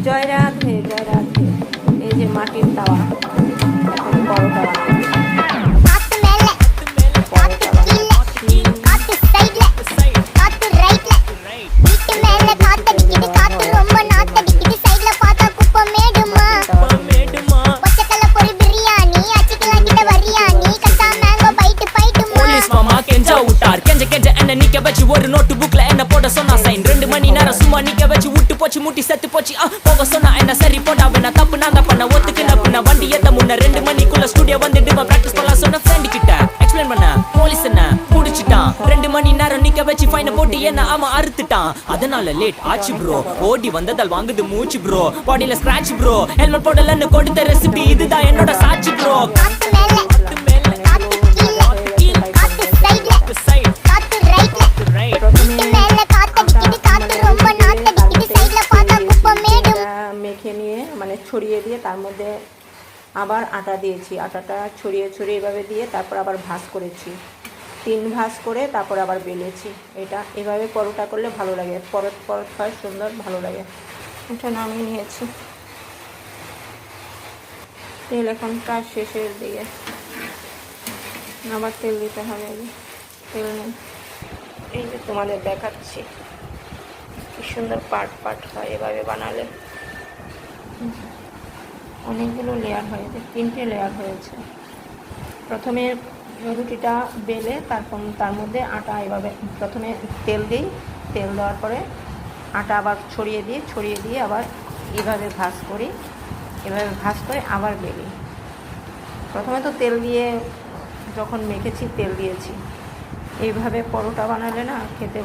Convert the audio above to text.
জয় রাধে, জয় রাধে। এই যে মাটির তাওয়া, এখন পরোটা বানাবো। ஒரு நோட்டு புக்ல என்ன போட சொன்னா சைன் 2 மணி நேரம் சும்மா நிக்க வச்சு விட்டு போச்சு முட்டி செத்து போச்சு போக சொன்னா என்ன சரி போட்டா வேணா தப்பு நான் தான் பண்ண ஒத்துக்குன பின்ன வண்டி ஏத்த முன்ன 2 மணிக்குள்ள ஸ்டுடியோ வந்துட்டு பிராக்டிஸ் பண்ணலாம் சொன்ன ஃப்ரெண்ட் கிட்ட எக்ஸ்பிளைன் பண்ண போலீஸ் என்ன புடிச்சிட்டான் 2 மணி நேரம் நிக்க வச்சு ஃபைனை போட்டு என்ன அவன் அறுத்துட்டான் அதனால லேட் ஆச்சு ப்ரோ ஓடி வந்ததால் வாங்குது மூச்சு ப்ரோ பாடியில ஸ்கிராட்ச் ப்ரோ ஹெல்மெட் போடலன்னு கொடுத்த ரெசிபி இதுதான் என்னோட சாட்சி ப்ரோ মেখে নিয়ে মানে ছড়িয়ে দিয়ে তার মধ্যে আবার আটা দিয়েছি, আটাটা ছড়িয়ে ছড়িয়ে এভাবে দিয়ে তারপর আবার ভাঁজ করেছি, 3 ভাঁজ করে তারপর আবার বেলেছি। এটা এভাবে পরোটা করলে ভালো লাগে, পরত পরত হয় সুন্দর, ভালো লাগে। এটা নামিয়ে নিয়েছি। তেল এখন প্রায় শেষের দিকে, আবার তেল দিতে হবে। তেল নেই, এই যে তোমাদের দেখাচ্ছি কি সুন্দর পার্ট পার্ট হয় এভাবে বানালে। অনেকগুলো লেয়ার হয়েছে, 3টে লেয়ার হয়েছে। প্রথমে রুটিটা বেলে তারপর তার মধ্যে আটা এভাবে প্রথমে তেল দিই, তেল দেওয়ার পরে আটা আবার ছড়িয়ে দিয়ে আবার এভাবে ভাঁজ করি, এভাবে ভাঁজ করে আবার বেলি। প্রথমে তো তেল দিয়ে যখন মেখেছি তেল দিয়েছি। এইভাবে পরোটা বানালে না খেতে